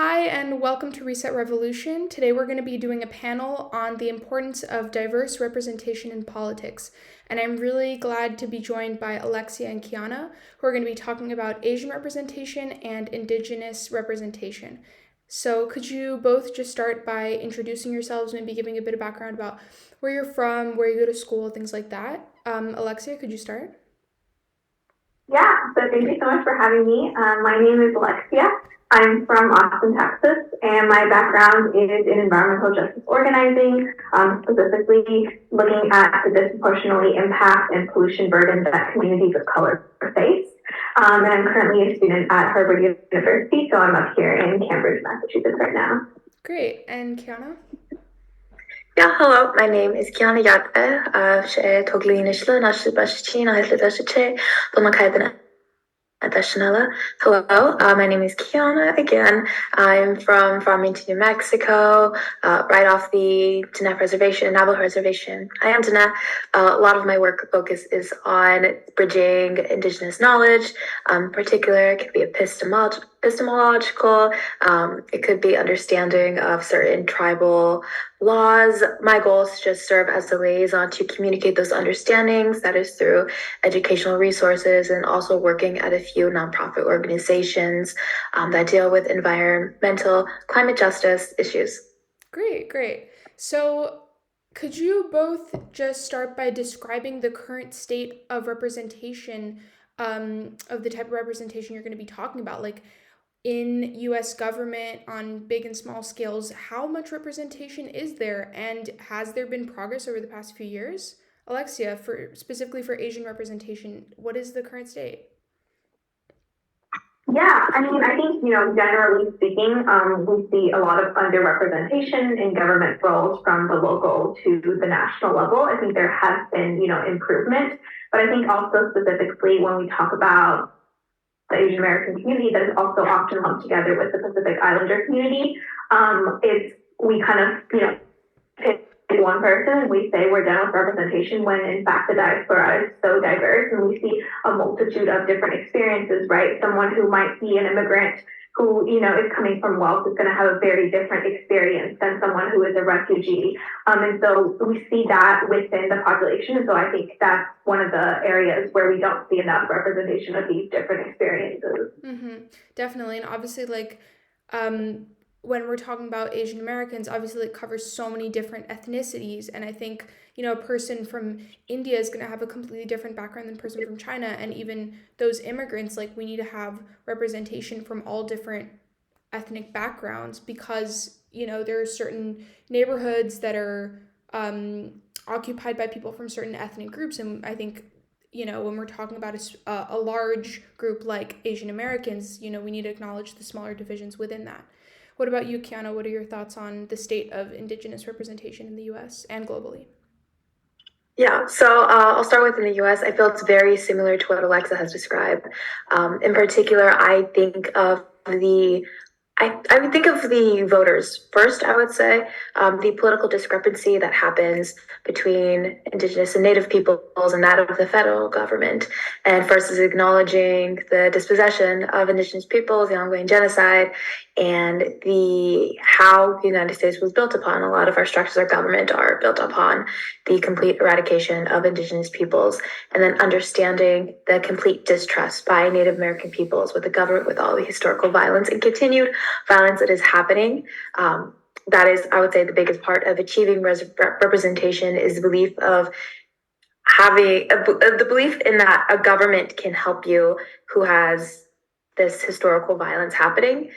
Hi, and welcome to Reset Revolution. Today we're going to be doing a panel on the importance of diverse representation in politics. And I'm really glad to be joined by Alexia and Kianna, who are going to be talking about Asian representation and Indigenous representation. So, could you both just start by introducing yourselves, maybe giving a bit of background about where you're from, where you go to school, things like that? Alexia, could you start? Yeah, so thank you so much for having me. My name is Alexia. I'm from Austin, Texas, and my background is in environmental justice organizing, specifically looking at the disproportionately impact and pollution burden that communities of color face. And I'm currently a student at Harvard University, so I'm up here in Cambridge, Massachusetts right now. Great. And Kianna? Ja, hallo, mijn naam is Kianna Jagbe. She toglinishle nashi bashichi na hitle dashiche. Domakaiben Hello, my name is Kianna again. I'm from Farmington, New Mexico, right off the Diné Reservation, Navajo Reservation. I am Diné. A lot of my work focus is on bridging Indigenous knowledge. In particular, it could be epistemological, it could be understanding of certain tribal laws. My goal is to just serve as a liaison to communicate those understandings. That is through educational resources and also working at a few nonprofit organizations that deal with environmental climate justice issues. Great. So, could you both just start by describing the current state of representation, of the type of representation you're going to be talking about? Like in US government on big and small scales, how much representation is there? And has there been progress over the past few years? Alexia, for specifically for Asian representation, what is the current state? Yeah, I mean, I think, generally speaking, we see a lot of underrepresentation in government roles from the local to the national level. I think there has been, improvement, but I think also specifically when we talk about the Asian American community that is also often lumped together with the Pacific Islander community, we kind of, pick one person and we say we're done with representation when in fact the diaspora is so diverse and we see a multitude of different experiences, right? Someone who might be an immigrant who, is coming from wealth is going to have a very different experience than someone who is a refugee. And so we see that within the population. And so I think that's one of the areas where we don't see enough representation of these different experiences. Definitely. And obviously, when we're talking about Asian Americans, obviously it covers so many different ethnicities. And I think, a person from India is going to have a completely different background than a person from China. And even those immigrants, we need to have representation from all different ethnic backgrounds because, there are certain neighborhoods that are occupied by people from certain ethnic groups. And I think, when we're talking about a large group like Asian Americans, we need to acknowledge the smaller divisions within that. What about you, Kianna? What are your thoughts on the state of Indigenous representation in the US and globally? Yeah, so I'll start with in the US. I feel it's very similar to what Alexa has described. In particular, I would think of the voters first, I would say. The political discrepancy that happens between Indigenous and Native peoples and that of the federal government. And first is acknowledging the dispossession of Indigenous peoples, the ongoing genocide, and how the United States was built upon. A lot of our structures of government are built upon the complete eradication of Indigenous peoples, and then understanding the complete distrust by Native American peoples with the government, with all the historical violence and continued violence that is happening. That is, I would say, the biggest part of achieving representation is the belief of the belief in that a government can help you who has this historical violence happening.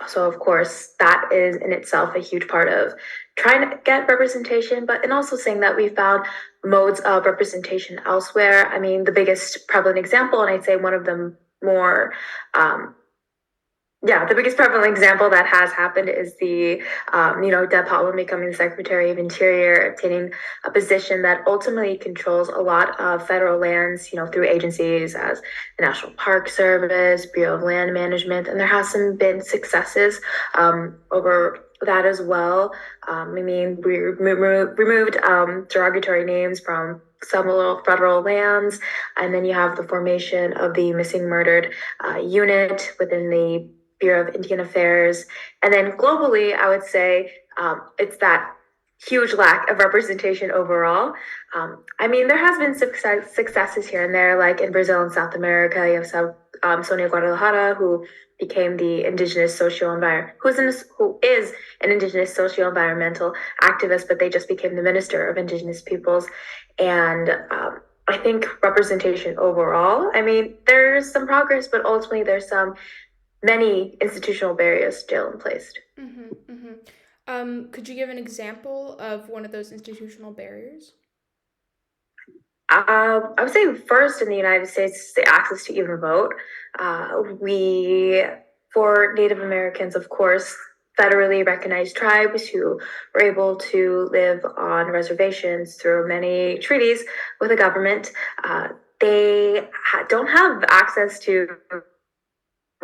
So of course, that is in itself a huge part of trying to get representation, but and also saying that we found modes of representation elsewhere. I mean, the biggest prevalent example, and I'd say one of the more the biggest prevalent example that has happened is Deb Haaland becoming the Secretary of Interior, obtaining a position that ultimately controls a lot of federal lands, through agencies as the National Park Service, Bureau of Land Management, and there has been successes over that as well. We removed derogatory names from some federal lands, and then you have the formation of the missing murdered unit within the Bureau of Indian Affairs. And then globally, I would say it's that huge lack of representation overall. I mean, there has been successes here and there, like in Brazil and South America. You have some Sonia Guadalajara, who became the indigenous socio-environment, who is an indigenous socio-environmental activist, but they just became the minister of indigenous peoples. And I think representation overall, I mean, there's some progress, but ultimately there's many institutional barriers still in place. Mm-hmm, mm-hmm. Could you give an example of one of those institutional barriers? I would say first in the United States, the access to even vote. We, for Native Americans, of course, federally recognized tribes who were able to live on reservations through many treaties with the government. They don't have access to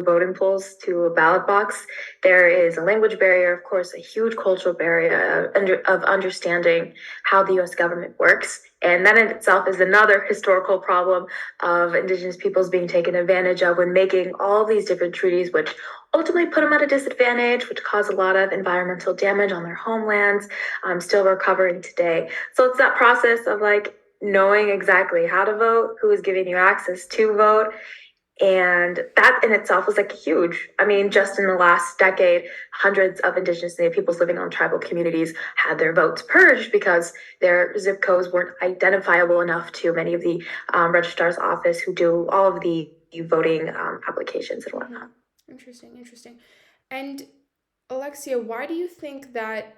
voting polls to a ballot box. There is a language barrier, of course, a huge cultural barrier of understanding how the US government works. And that in itself is another historical problem of Indigenous peoples being taken advantage of when making all these different treaties, which ultimately put them at a disadvantage, which caused a lot of environmental damage on their homelands, still recovering today. So it's that process of like knowing exactly how to vote, who is giving you access to vote, and that in itself was like huge. I mean, just in the last decade, hundreds of Indigenous Native peoples living on tribal communities had their votes purged because their zip codes weren't identifiable enough to many of the registrar's office who do all of the voting applications and Mm-hmm. whatnot. Interesting, interesting. And Alexia, why do you think that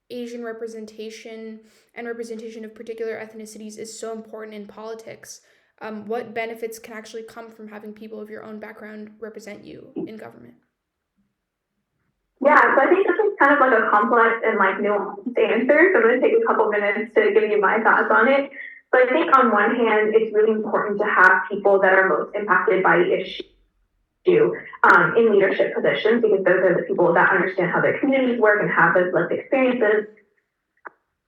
Asian representation and representation of particular ethnicities is so important in politics? What benefits can actually come from having people of your own background represent you in government? Yeah, so I think this is kind of like a complex and like nuanced answer. So I'm going to take a couple minutes to give you my thoughts on it. So I think on one hand, it's really important to have people that are most impacted by the issue in leadership positions because those are the people that understand how their communities work and have those lived experiences.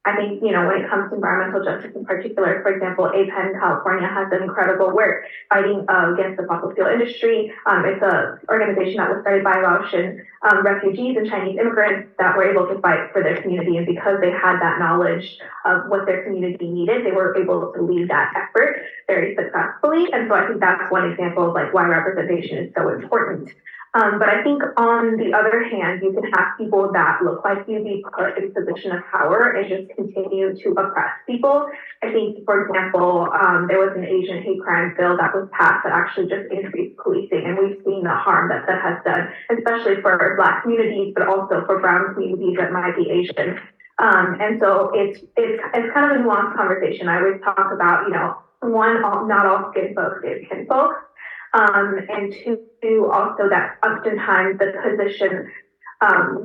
I think, when it comes to environmental justice in particular, for example, APEN California has done incredible work fighting against the fossil fuel industry. It's an organization that was started by Laotian refugees and Chinese immigrants that were able to fight for their community. And because they had that knowledge of what their community needed, they were able to lead that effort very successfully. And so I think that's one example of like why representation is so important. But I think on the other hand, you can have people that look like you be put in a position of power and just continue to oppress people. I think, for example, there was an Asian hate crime bill that was passed that actually just increased policing, and we've seen the harm that that has done, especially for Black communities, but also for brown communities that might be Asian. And so it's kind of a nuanced conversation. I always talk about, one, not all skin folks is kin folks. And two, also that oftentimes the position,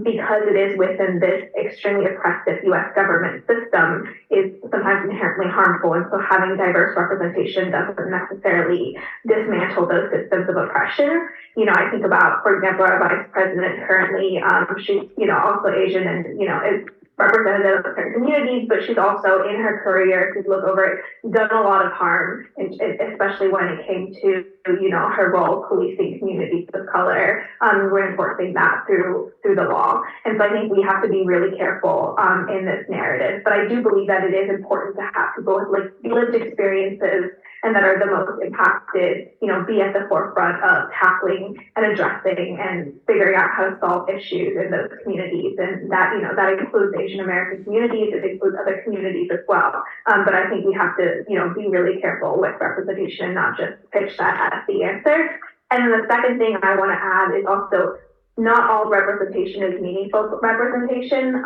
because it is within this extremely oppressive U.S. government system, is sometimes inherently harmful. And so having diverse representation doesn't necessarily dismantle those systems of oppression. I think about, for example, our vice president currently, she's, also Asian and, is representative of certain communities, but she's also in her career, if you look over it, done a lot of harm, especially when it came to, her role policing communities of color, reinforcing that through the law. And so I think we have to be really careful in this narrative. But I do believe that it is important to have people with like lived experiences and that are the most impacted, be at the forefront of tackling and addressing and figuring out how to solve issues in those communities. And that, that includes Asian American communities, it includes other communities as well. But I think we have to, be really careful with representation and not just pitch that as the answer. And then the second thing I want to add is also not all representation is meaningful representation.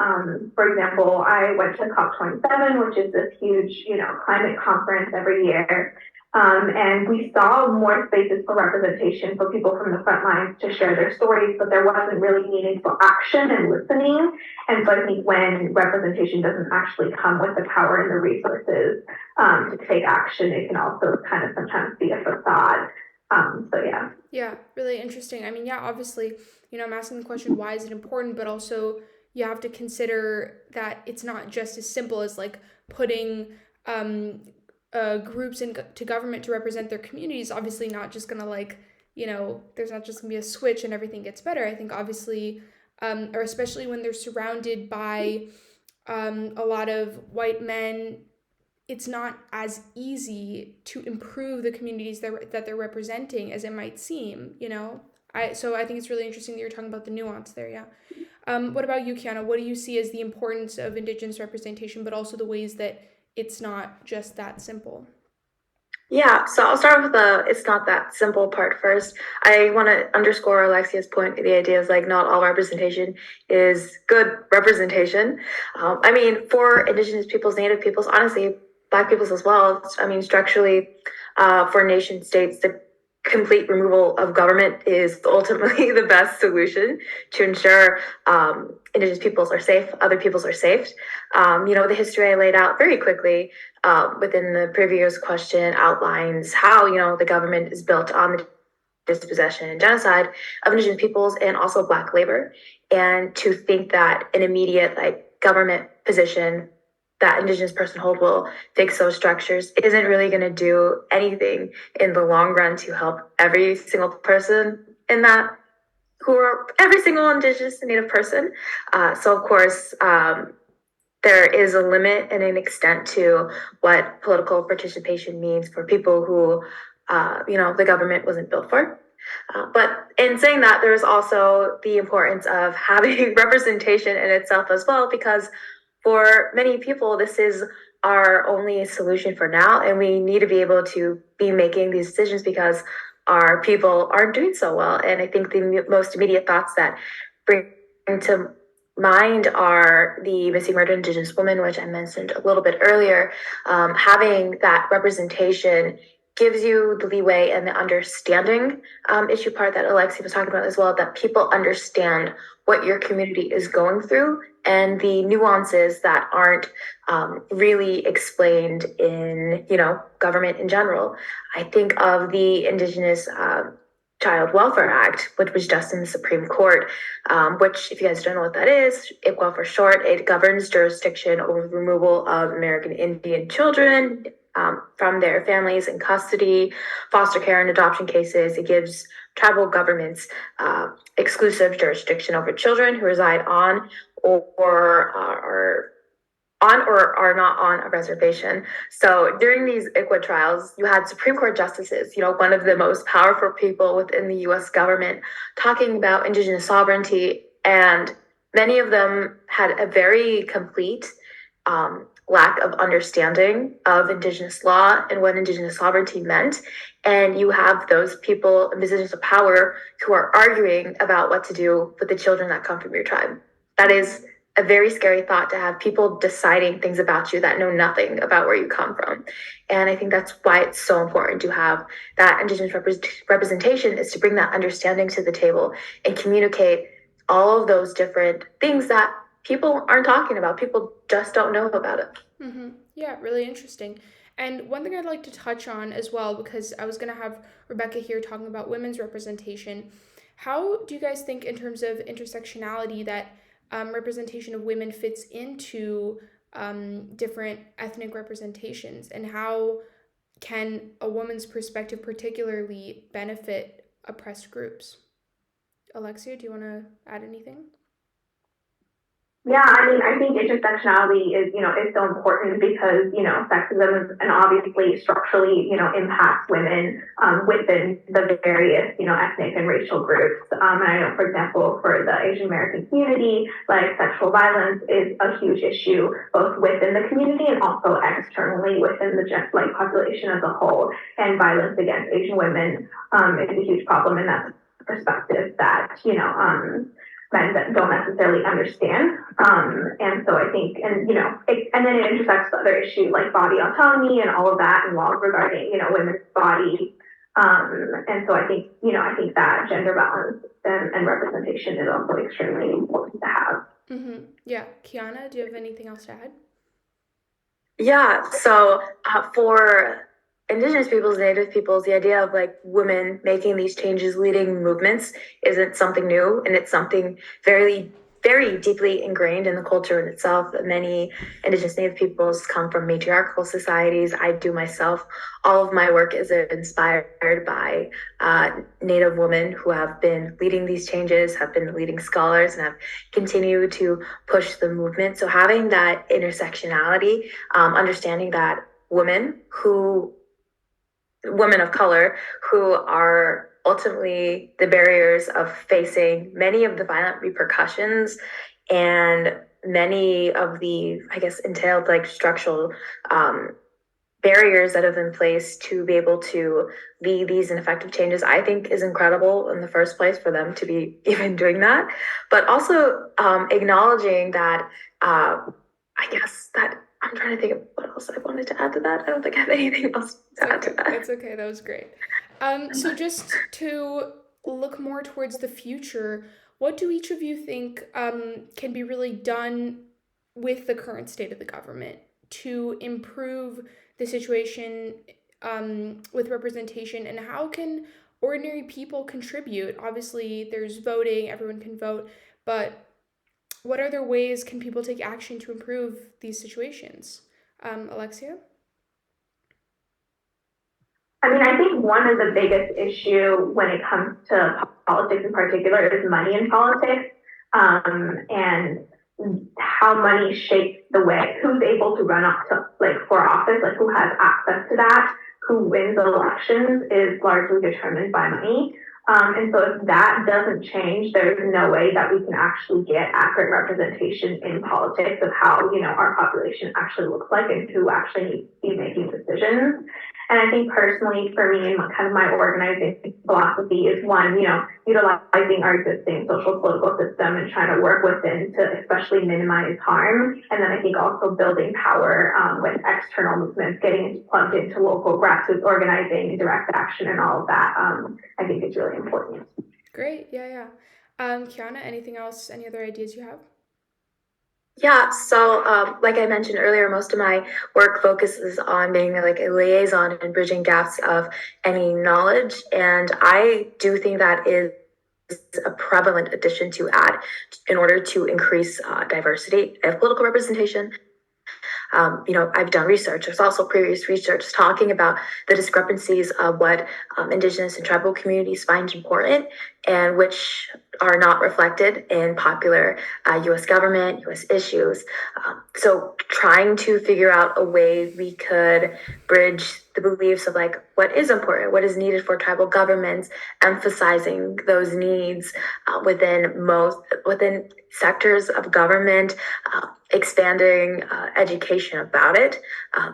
For example, I went to COP27, which is this huge, climate conference every year. And we saw more spaces for representation for people from the front lines to share their stories, but there wasn't really meaningful action and listening. And so I think when representation doesn't actually come with the power and the resources to take action, it can also kind of sometimes be a facade. So yeah. Yeah, really interesting. I mean, yeah, obviously, I'm asking the question, why is it important? But also, you have to consider that it's not just as simple as like putting groups into government to represent their communities. Obviously, not just gonna like, there's not just gonna be a switch and everything gets better. I think obviously, or especially when they're surrounded by a lot of white men, it's not as easy to improve the communities that they're representing as it might seem. So I think it's really interesting that you're talking about the nuance there. Yeah. What about you, Kiana? What do you see as the importance of Indigenous representation, but also the ways that it's not just that simple? Yeah, so I'll start with the it's not that simple part first. I want to underscore Alexia's point. The idea is like not all representation is good representation. I mean, for Indigenous peoples, Native peoples, honestly, Black peoples as well. I mean, structurally, for nation states, the complete removal of government is ultimately the best solution to ensure Indigenous peoples are safe, other peoples are safe. The history I laid out very quickly within the previous question outlines how the government is built on the dispossession and genocide of Indigenous peoples and also Black labor, and to think that an immediate government position that Indigenous personhood will fix those structures isn't really going to do anything in the long run to help every single person in that who are every single Indigenous and Native person. So of course, there is a limit and an extent to what political participation means for people who, the government wasn't built for. But in saying that, there's also the importance of having representation in itself as well, because for many people, this is our only solution for now, and we need to be able to be making these decisions because our people aren't doing so well. And I think the most immediate thoughts that bring to mind are the missing murdered Indigenous woman, which I mentioned a little bit earlier. Having that representation gives you the leeway and the understanding issue part that Alexia was talking about as well, that people understand what your community is going through and the nuances that aren't really explained in, government in general. I think of the Indigenous Child Welfare Act, which was just in the Supreme Court, which, if you guys don't know what that is, ICWA for short, it governs jurisdiction over the removal of American Indian children from their families in custody, foster care and adoption cases. It gives tribal governments exclusive jurisdiction over children who reside on or are not on a reservation. So during these ICWA trials, you had Supreme Court justices, one of the most powerful people within the US government, talking about Indigenous sovereignty. And many of them had a very complete lack of understanding of Indigenous law and what Indigenous sovereignty meant. And you have those people in positions of power who are arguing about what to do with the children that come from your tribe. That is a very scary thought, to have people deciding things about you that know nothing about where you come from. And I think that's why it's so important to have that Indigenous representation, is to bring that understanding to the table and communicate all of those different things that people aren't talking about. People just don't know about it. Yeah, really interesting. And one thing I'd like to touch on as well, because I was going to have Rebecca here talking about women's representation. How do you guys think, in terms of intersectionality, that representation of women fits into different ethnic representations, and how can a woman's perspective particularly benefit oppressed groups? Alexia, do you want to add anything? Yeah, I mean, I think intersectionality is so important because, sexism and obviously structurally, impacts women within the various, ethnic and racial groups. And I know, for example, for the Asian American community, like sexual violence is a huge issue, both within the community and also externally within the population as a whole. And violence against Asian women is a huge problem, and that's a perspective that, men that don't necessarily understand. And so I think, and and then it intersects with other issues like body autonomy and all of that, and laws regarding, women's body. And so I think that gender balance and representation is also extremely important to have. Yeah. Kiana, do you have anything else to add? Yeah, so for Indigenous peoples, Native peoples, the idea of women making these changes, leading movements, isn't something new, and it's something very very deeply ingrained in the culture in itself. Many Indigenous Native peoples come from matriarchal societies. I do myself. All of my work is inspired by Native women who have been leading these changes, have been leading scholars, and have continued to push the movement. So having that intersectionality, understanding that women of color who are ultimately the barriers of facing many of the violent repercussions and many of the, I guess, entailed like structural barriers that have been placed to be able to lead these ineffective changes, I think is incredible in the first place for them to be even doing that. But also acknowledging that, I guess that I'm trying to think of what else I wanted to add to that. I don't think I have anything else It's to add to okay. that. It's okay. That was great. So just to look more towards the future, what do each of you think can be really done with the current state of the government to improve the situation with representation, and how can ordinary people contribute? Obviously, there's voting, everyone can vote, but what other ways can people take action to improve these situations? Alexia? I mean, I think one of the biggest issue when it comes to politics in particular is money in politics, and how money shapes the way who's able to run up to like for office, like who has access to that, who wins elections is largely determined by money. And so if that doesn't change, there's no way that we can actually get accurate representation in politics of how, our population actually looks like and who actually needs to be making decisions. And I think personally for me and kind of my organizing philosophy is one, utilizing our existing social political system and trying to work within to especially minimize harm. And then I think also building power with external movements, getting plugged into local grassroots organizing and direct action and all of that. I think is really important. Great. Yeah, yeah. Kiana, anything else? Any other ideas you have? Yeah, so like I mentioned earlier, most of my work focuses on being like a liaison and bridging gaps of any knowledge. And I do think that is a prevalent addition to add in order to increase diversity of political representation. I've done research. There's also previous research talking about the discrepancies of what Indigenous and tribal communities find important and which are not reflected in popular US government, US issues. So trying to figure out a way we could bridge the beliefs of like what is important, what is needed for tribal governments, emphasizing those needs within sectors of government, expanding education about it.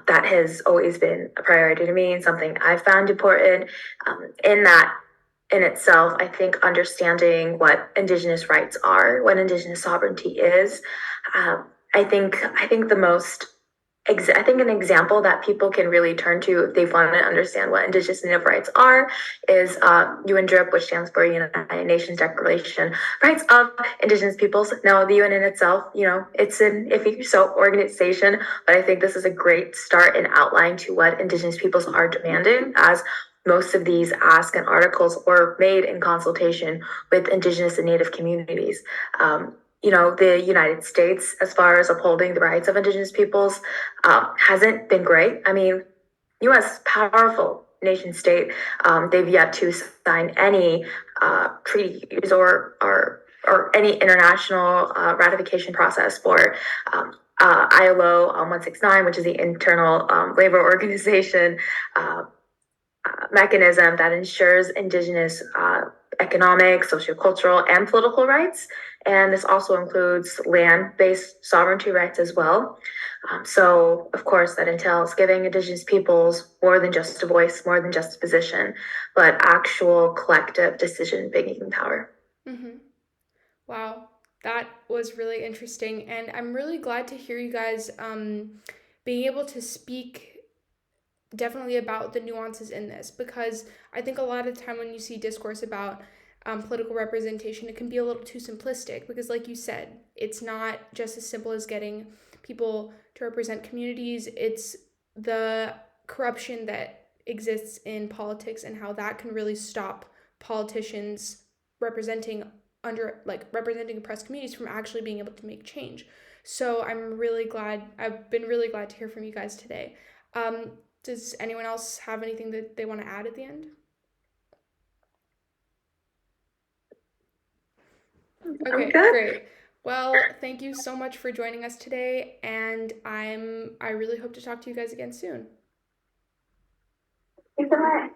That has always been a priority to me and something I've found important. In that, in itself, I think understanding what Indigenous rights are, what Indigenous sovereignty is. I think the most I think an example that people can really turn to if they want to understand what Indigenous Native rights are is UNDRIP, which stands for United Nations Declaration Rights of Indigenous Peoples. Now, the UN in itself, it's an iffy so organization, but I think this is a great start and outline to what Indigenous peoples are demanding, as most of these ask and articles were made in consultation with Indigenous and Native communities. The United States, as far as upholding the rights of Indigenous peoples, hasn't been great. I mean, U.S. powerful nation state, they've yet to sign any treaties or any international ratification process for ILO 169, which is the Internal Labor Organization mechanism that ensures Indigenous economic, sociocultural, and political rights. And this also includes land-based sovereignty rights as well. So, of course, that entails giving Indigenous peoples more than just a voice, more than just a position, but actual collective decision-making power. Mm-hmm. Wow, that was really interesting, and I'm really glad to hear you guys being able to speak definitely about the nuances in this, because I think a lot of the time when you see discourse about political representation, it can be a little too simplistic because, like you said, it's not just as simple as getting people to represent communities, it's the corruption that exists in politics and how that can really stop politicians representing representing oppressed communities from actually being able to make change. So I'm really glad. I've been really glad to hear from you guys today. Um, does anyone else have anything that they want to add at the end? I'm Okay, good. great. Well, thank you so much for joining us today, and I really hope to talk to you guys again soon. Thanks so much.